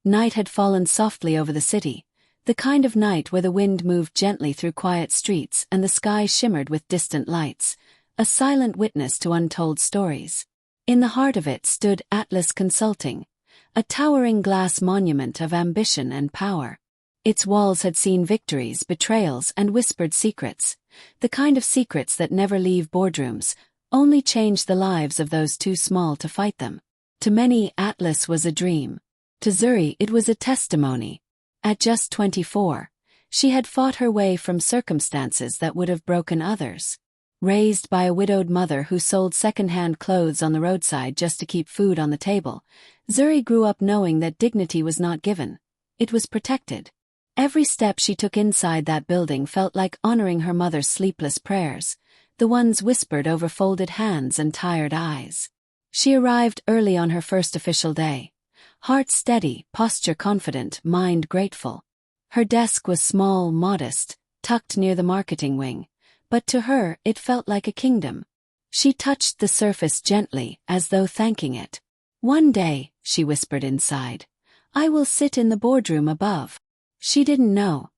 Night had fallen softly over the city, the kind of night where the wind moved gently through quiet streets and the sky shimmered with distant lights, a silent witness to untold stories. In the heart of it stood Atlas Consulting, a towering glass monument of ambition and power. Its walls had seen victories, betrayals, and whispered secrets, the kind of secrets that never leave boardrooms, only change the lives of those too small to fight them. To many, Atlas was a dream. To Zuri, it was a testimony. At just 24, she had fought her way from circumstances that would have broken others. Raised by a widowed mother who sold second-hand clothes on the roadside just to keep food on the table, Zuri grew up knowing that dignity was not given. It was protected. Every step she took inside that building felt like honoring her mother's sleepless prayers, the ones whispered over folded hands and tired eyes. She arrived early on her first official day. Heart steady, posture confident, mind grateful. Her desk was small, modest, tucked near the marketing wing, but to her it felt like a kingdom. She touched the surface gently, as though thanking it. "One day," she whispered inside, "I will sit in the boardroom above." She didn't know.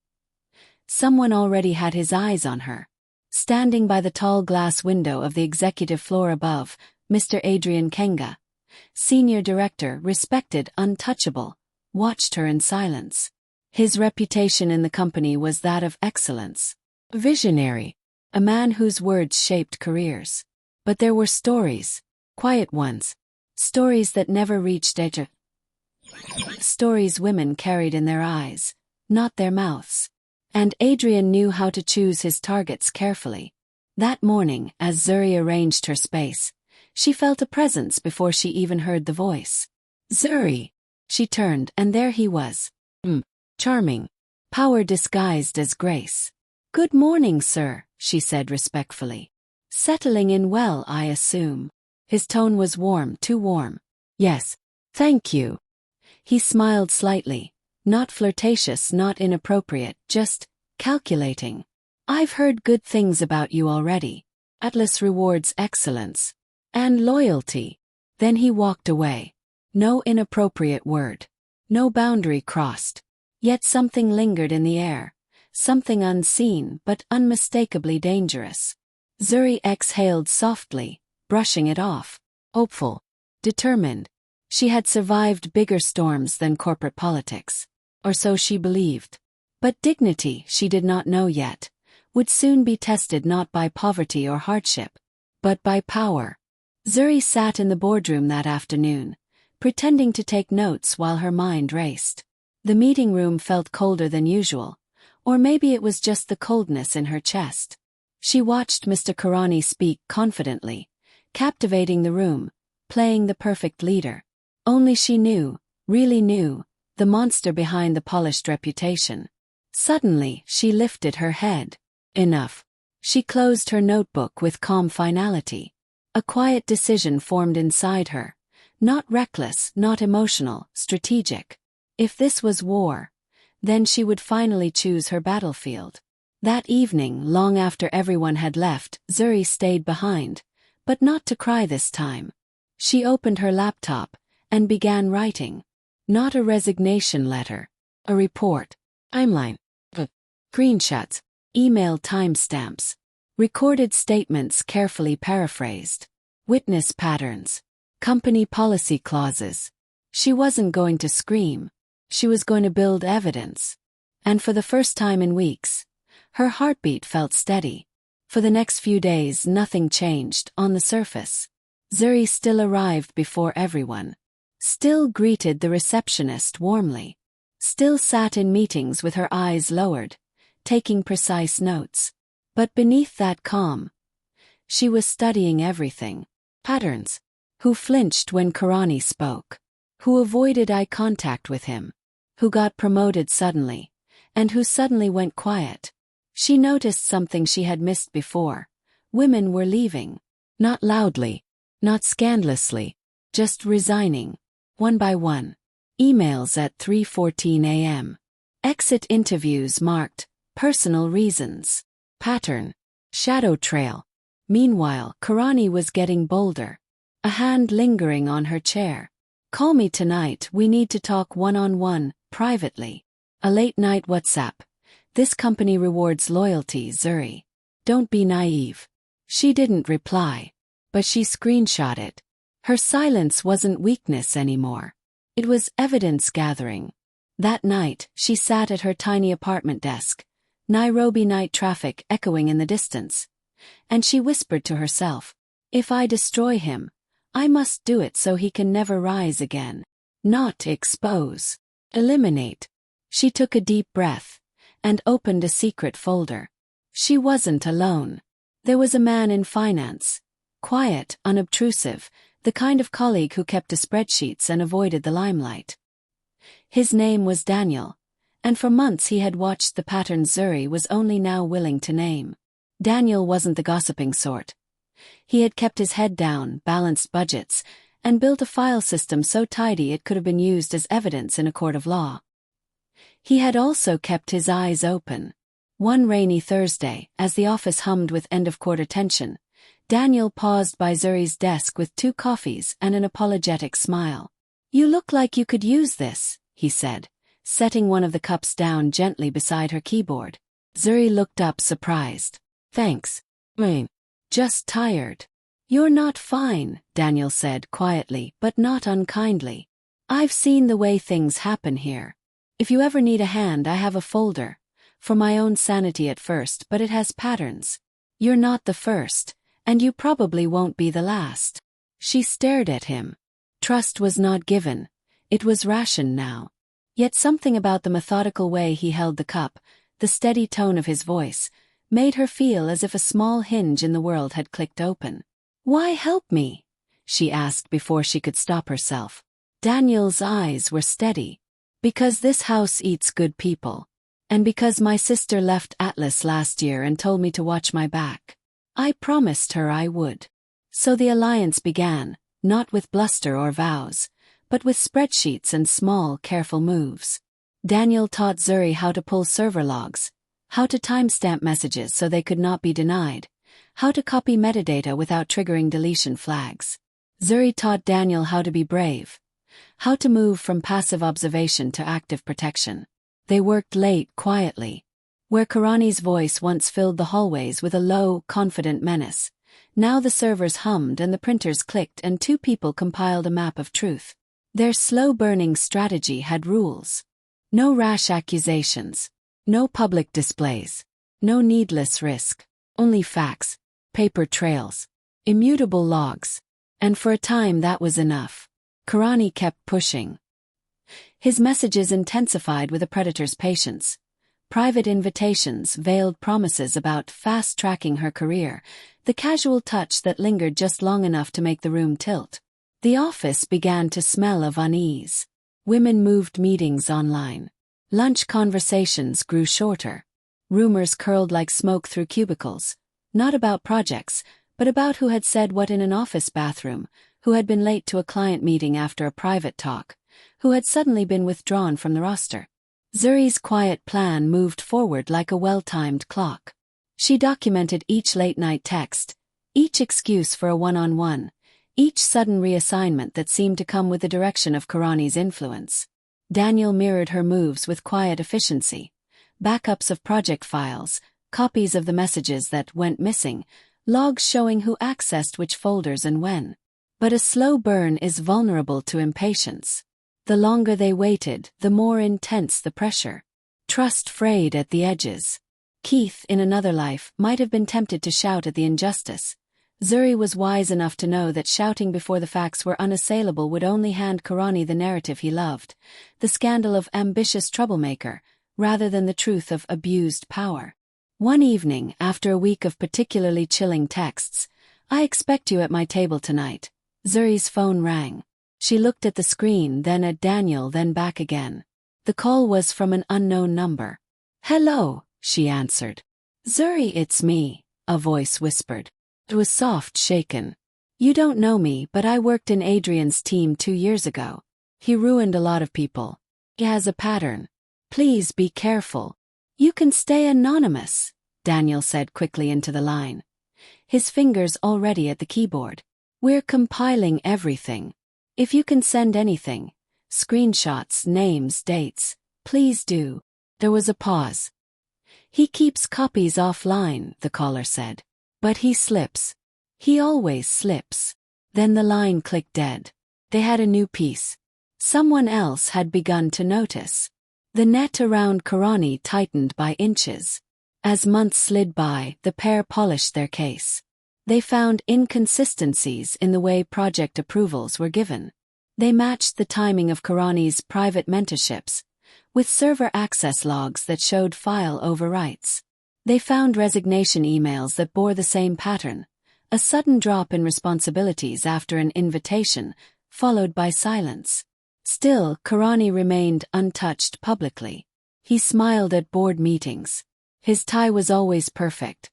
Someone already had his eyes on her. Standing by the tall glass window of the executive floor above, Mr. Adrian Kenga, senior director, respected, untouchable, watched her in silence. His reputation in the company was that of excellence. Visionary. A man whose words shaped careers. But there were stories. Quiet ones. Stories that never reached Asia. Stories women carried in their eyes, not their mouths. And Adrian knew how to choose his targets carefully. That morning, as Zuri arranged her space, she felt a presence before she even heard the voice. "Zuri!" She turned, and there he was. Charming. Power disguised as grace. "Good morning, sir," she said respectfully. "Settling in well, I assume." His tone was warm, too warm. "Yes, thank you." He smiled slightly, not flirtatious, not inappropriate, just calculating. "I've heard good things about you already. Atlas rewards excellence. And loyalty." Then he walked away. No inappropriate word. No boundary crossed. Yet something lingered in the air. Something unseen but unmistakably dangerous. Zuri exhaled softly, brushing it off. Hopeful. Determined. She had survived bigger storms than corporate politics. Or so she believed. But dignity, she did not know yet, would soon be tested not by poverty or hardship, but by power. Zuri sat in the boardroom that afternoon, pretending to take notes while her mind raced. The meeting room felt colder than usual, or maybe it was just the coldness in her chest. She watched Mr. Karani speak confidently, captivating the room, playing the perfect leader. Only she knew, really knew, the monster behind the polished reputation. Suddenly, she lifted her head. Enough. She closed her notebook with calm finality. A quiet decision formed inside her. Not reckless, not emotional, strategic. If this was war, then she would finally choose her battlefield. That evening, long after everyone had left, Zuri stayed behind, but not to cry this time. She opened her laptop and began writing. Not a resignation letter. A report. Timeline. Screenshots. Email timestamps. Recorded statements carefully paraphrased. Witness patterns. Company policy clauses. She wasn't going to scream. She was going to build evidence. And for the first time in weeks, her heartbeat felt steady. For the next few days nothing changed on the surface. Zuri still arrived before everyone. Still greeted the receptionist warmly. Still sat in meetings with her eyes lowered, taking precise notes. But beneath that calm, she was studying everything. Patterns. Who flinched when Karani spoke? Who avoided eye contact with him? Who got promoted suddenly? And who suddenly went quiet? She noticed something she had missed before. Women were leaving. Not loudly. Not scandalously. Just resigning. One by one. Emails at 3:14 a.m. Exit interviews marked personal reasons. Pattern. Shadow trail. Meanwhile, Karani was getting bolder. A hand lingering on her chair. Call me tonight, we need to talk one-on-one, privately. A late-night WhatsApp. This company rewards loyalty, Zuri. Don't be naive. She didn't reply. But she screenshot it. Her silence wasn't weakness anymore. It was evidence gathering. That night, she sat at her tiny apartment desk, Nairobi night traffic echoing in the distance. And she whispered to herself, if I destroy him, I must do it so he can never rise again. Not expose. Eliminate. She took a deep breath and opened a secret folder. She wasn't alone. There was a man in finance. Quiet, unobtrusive, the kind of colleague who kept to spreadsheets and avoided the limelight. His name was Daniel, and for months he had watched the patterns Zuri was only now willing to name. Daniel wasn't the gossiping sort. He had kept his head down, balanced budgets, and built a file system so tidy it could have been used as evidence in a court of law. He had also kept his eyes open. One rainy Thursday, as the office hummed with end-of-quarter tension, Daniel paused by Zuri's desk with 2 coffees and an apologetic smile. You look like you could use this, he said, setting one of the cups down gently beside her keyboard. Zuri looked up surprised. Thanks. Just tired. You're not fine, Daniel said quietly but not unkindly. I've seen the way things happen here. If you ever need a hand, I have a folder. For my own sanity at first, but it has patterns. You're not the first, and you probably won't be the last. She stared at him. Trust was not given. It was rationed now. Yet something about the methodical way he held the cup, the steady tone of his voice, made her feel as if a small hinge in the world had clicked open. Why help me? She asked before she could stop herself. Daniel's eyes were steady. Because this house eats good people. And because my sister left Atlas last year and told me to watch my back. I promised her I would. So the alliance began, not with bluster or vows, but with spreadsheets and small, careful moves. Daniel taught Zuri how to pull server logs, how to timestamp messages so they could not be denied, how to copy metadata without triggering deletion flags. Zuri taught Daniel how to be brave, how to move from passive observation to active protection. They worked late, quietly. Where Karani's voice once filled the hallways with a low, confident menace, now the servers hummed and the printers clicked and 2 people compiled a map of truth. Their slow-burning strategy had rules. No rash accusations. No public displays. No needless risk. Only facts. Paper trails. Immutable logs. And for a time that was enough. Karani kept pushing. His messages intensified with a predator's patience. Private invitations, veiled promises about fast-tracking her career, the casual touch that lingered just long enough to make the room tilt. The office began to smell of unease. Women moved meetings online. Lunch conversations grew shorter. Rumors curled like smoke through cubicles. Not about projects, but about who had said what in an office bathroom, who had been late to a client meeting after a private talk, who had suddenly been withdrawn from the roster. Zuri's quiet plan moved forward like a well-timed clock. She documented each late-night text, each excuse for a one-on-one, each sudden reassignment that seemed to come with the direction of Karani's influence. Daniel mirrored her moves with quiet efficiency. Backups of project files, copies of the messages that went missing, logs showing who accessed which folders and when. But a slow burn is vulnerable to impatience. The longer they waited, the more intense the pressure. Trust frayed at the edges. Keith, in another life, might have been tempted to shout at the injustice. Zuri was wise enough to know that shouting before the facts were unassailable would only hand Karani the narrative he loved, the scandal of ambitious troublemaker, rather than the truth of abused power. One evening, after a week of particularly chilling texts, "I expect you at my table tonight." Zuri's phone rang. She looked at the screen, then at Daniel, then back again. The call was from an unknown number. "Hello," she answered. "Zuri, it's me," a voice whispered. It was soft, shaken. "You don't know me, but I worked in Adrian's team 2 years ago. He ruined a lot of people. He has a pattern. Please be careful." "You can stay anonymous," Daniel said quickly into the line. His fingers already at the keyboard. "We're compiling everything. If you can send anything, screenshots, names, dates, please do. There was a pause. He keeps copies offline, the caller said. But he slips. He always slips. Then the line clicked dead. They had a new piece. Someone else had begun to notice. The net around Karani tightened by inches. As months slid by, the pair polished their case. They found inconsistencies in the way project approvals were given. They matched the timing of Karani's private mentorships with server access logs that showed file overwrites. They found resignation emails that bore the same pattern, a sudden drop in responsibilities after an invitation, followed by silence. Still, Karani remained untouched publicly. He smiled at board meetings. His tie was always perfect.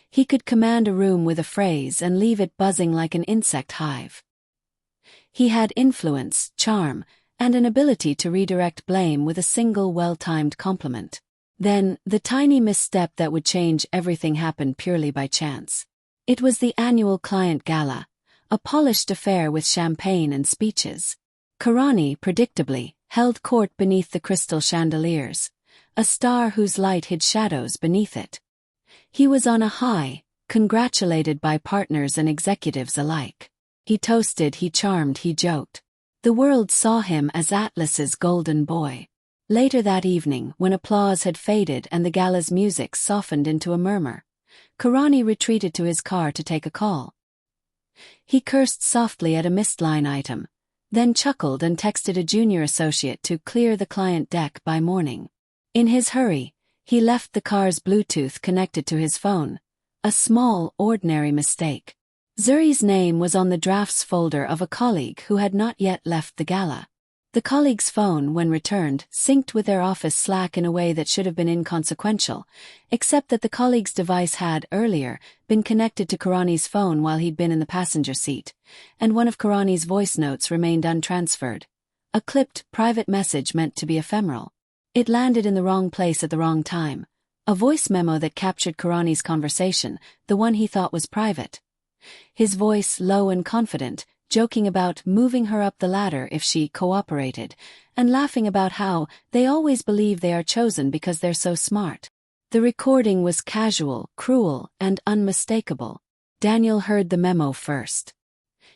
He could command a room with a phrase and leave it buzzing like an insect hive. He had influence, charm, and an ability to redirect blame with a single well-timed compliment. Then, the tiny misstep that would change everything happened purely by chance. It was the annual client gala, a polished affair with champagne and speeches. Karani, predictably, held court beneath the crystal chandeliers, a star whose light hid shadows beneath it. He was on a high, congratulated by partners and executives alike. He toasted, he charmed, he joked. The world saw him as Atlas's golden boy. Later that evening, when applause had faded and the gala's music softened into a murmur, Karani retreated to his car to take a call. He cursed softly at a missed line item, then chuckled and texted a junior associate to clear the client deck by morning. In his hurry, he left the car's Bluetooth connected to his phone, a small, ordinary mistake. Zuri's name was on the drafts folder of a colleague who had not yet left the gala. The colleague's phone, when returned, synced with their office Slack in a way that should have been inconsequential, except that the colleague's device had, earlier, been connected to Karani's phone while he'd been in the passenger seat, and one of Karani's voice notes remained untransferred. A clipped, private message meant to be ephemeral. It landed in the wrong place at the wrong time. A voice memo that captured Karani's conversation, the one he thought was private. His voice, low and confident, joking about moving her up the ladder if she cooperated, and laughing about how they always believe they are chosen because they're so smart. The recording was casual, cruel, and unmistakable. Daniel heard the memo first.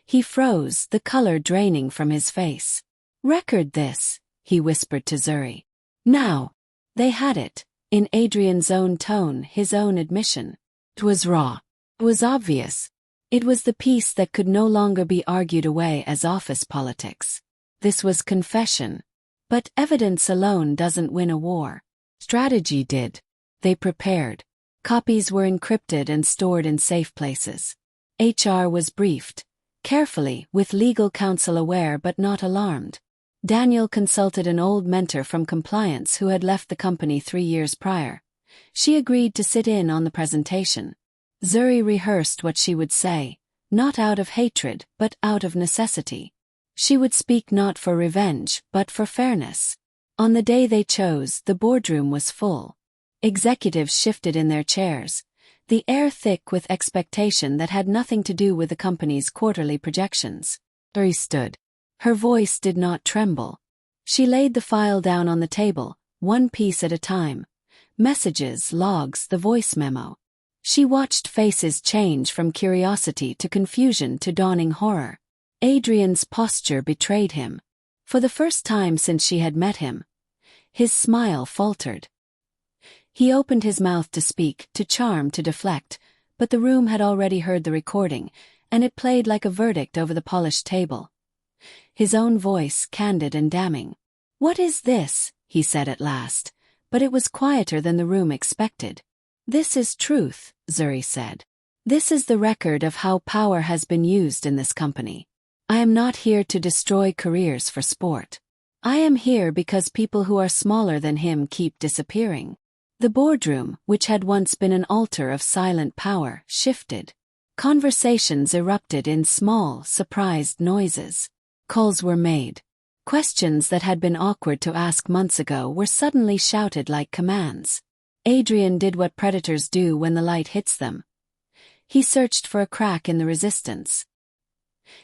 He froze, the color draining from his face. "Record this," he whispered to Zuri. "Now." They had it, in Adrian's own tone, his own admission. It was raw. It was obvious. It was the piece that could no longer be argued away as office politics. This was confession. But evidence alone doesn't win a war. Strategy did. They prepared. Copies were encrypted and stored in safe places. HR was briefed. Carefully, with legal counsel aware but not alarmed. Daniel consulted an old mentor from compliance who had left the company 3 years prior. She agreed to sit in on the presentation. Zuri rehearsed what she would say, not out of hatred, but out of necessity. She would speak not for revenge, but for fairness. On the day they chose, the boardroom was full. Executives shifted in their chairs, the air thick with expectation that had nothing to do with the company's quarterly projections. Zuri stood. Her voice did not tremble. She laid the file down on the table, one piece at a time. Messages, logs, the voice memo. She watched faces change from curiosity to confusion to dawning horror. Adrian's posture betrayed him. For the first time since she had met him, his smile faltered. He opened his mouth to speak, to charm, to deflect, but the room had already heard the recording, and it played like a verdict over the polished table. His own voice, candid and damning. "What is this?" he said at last, but it was quieter than the room expected. "This is truth," Zuri said. "This is the record of how power has been used in this company. I am not here to destroy careers for sport. I am here because people who are smaller than him keep disappearing." The boardroom, which had once been an altar of silent power, shifted. Conversations erupted in small, surprised noises. Calls were made. Questions that had been awkward to ask months ago were suddenly shouted like commands. Adrian did what predators do when the light hits them. He searched for a crack in the resistance.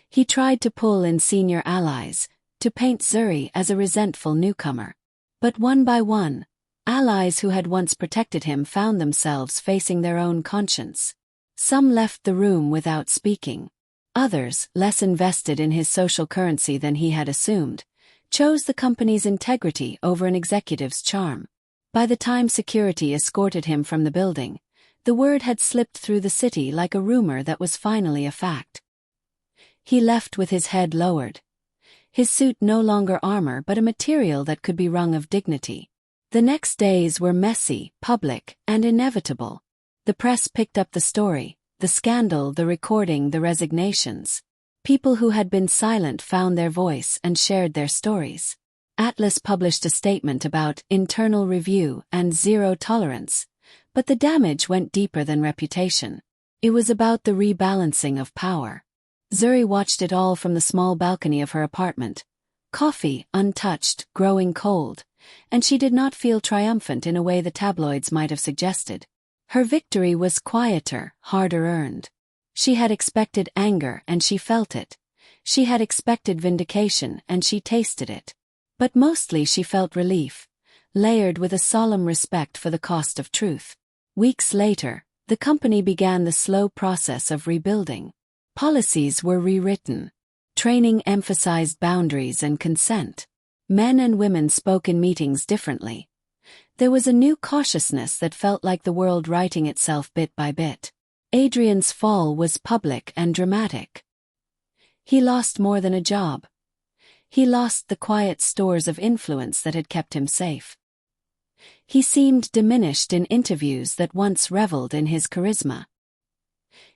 He tried to pull in senior allies, to paint Zuri as a resentful newcomer. But one by one, allies who had once protected him found themselves facing their own conscience. Some left the room without speaking. Others, less invested in his social currency than he had assumed, chose the company's integrity over an executive's charm. By the time security escorted him from the building, the word had slipped through the city like a rumor that was finally a fact. He left with his head lowered. His suit no longer armor but a material that could be wrung of dignity. The next days were messy, public, and inevitable. The press picked up the story, the scandal, the recording, the resignations. People who had been silent found their voice and shared their stories. Atlas published a statement about internal review and zero tolerance, but the damage went deeper than reputation. It was about the rebalancing of power. Zuri watched it all from the small balcony of her apartment. Coffee, untouched, growing cold, and she did not feel triumphant in a way the tabloids might have suggested. Her victory was quieter, harder earned. She had expected anger and she felt it. She had expected vindication and she tasted it. But mostly she felt relief, layered with a solemn respect for the cost of truth. Weeks later, the company began the slow process of rebuilding. Policies were rewritten. Training emphasized boundaries and consent. Men and women spoke in meetings differently. There was a new cautiousness that felt like the world righting itself bit by bit. Adrian's fall was public and dramatic. He lost more than a job. He lost the quiet stores of influence that had kept him safe. He seemed diminished in interviews that once reveled in his charisma.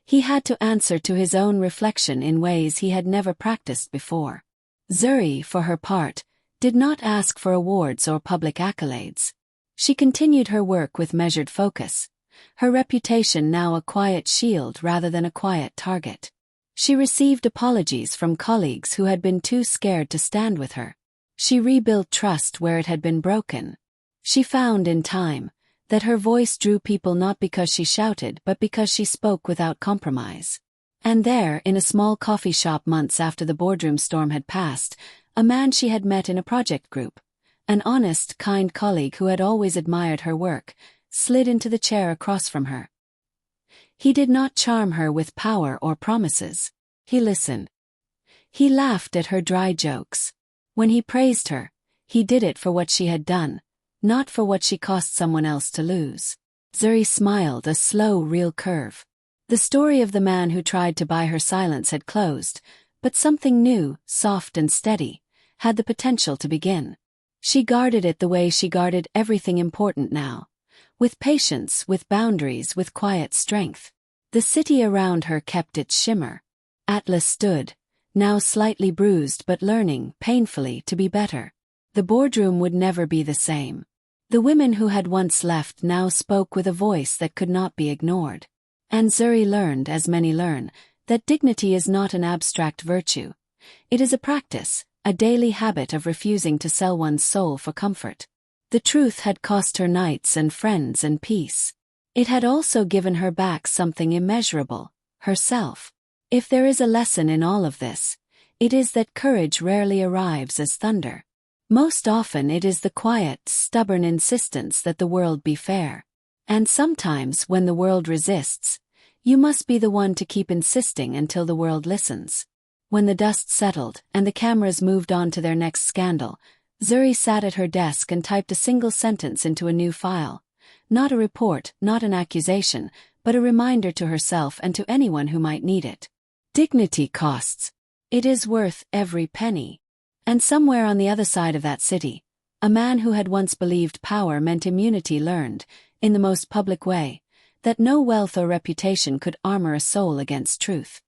He had to answer to his own reflection in ways he had never practiced before. Zuri, for her part, did not ask for awards or public accolades. She continued her work with measured focus, her reputation now a quiet shield rather than a quiet target. She received apologies from colleagues who had been too scared to stand with her. She rebuilt trust where it had been broken. She found in time that her voice drew people not because she shouted but because she spoke without compromise. And there, in a small coffee shop months after the boardroom storm had passed, a man she had met in a project group, an honest, kind colleague who had always admired her work, slid into the chair across from her. He did not charm her with power or promises. He listened. He laughed at her dry jokes. When he praised her, he did it for what she had done, not for what she cost someone else to lose. Zuri smiled, a slow, real curve. The story of the man who tried to buy her silence had closed, but something new, soft and steady, had the potential to begin. She guarded it the way she guarded everything important now. With patience, with boundaries, with quiet strength. The city around her kept its shimmer. Atlas stood, now slightly bruised but learning, painfully, to be better. The boardroom would never be the same. The women who had once left now spoke with a voice that could not be ignored. And Zuri learned, as many learn, that dignity is not an abstract virtue. It is a practice, a daily habit of refusing to sell one's soul for comfort. The truth had cost her nights and friends and peace. It had also given her back something immeasurable, herself. If there is a lesson in all of this, it is that courage rarely arrives as thunder. Most often it is the quiet, stubborn insistence that the world be fair. And sometimes when the world resists, you must be the one to keep insisting until the world listens. When the dust settled and the cameras moved on to their next scandal, Zuri sat at her desk and typed a single sentence into a new file. Not a report, not an accusation, but a reminder to herself and to anyone who might need it. Dignity costs. It is worth every penny. And somewhere on the other side of that city, a man who had once believed power meant immunity learned, in the most public way, that no wealth or reputation could armor a soul against truth.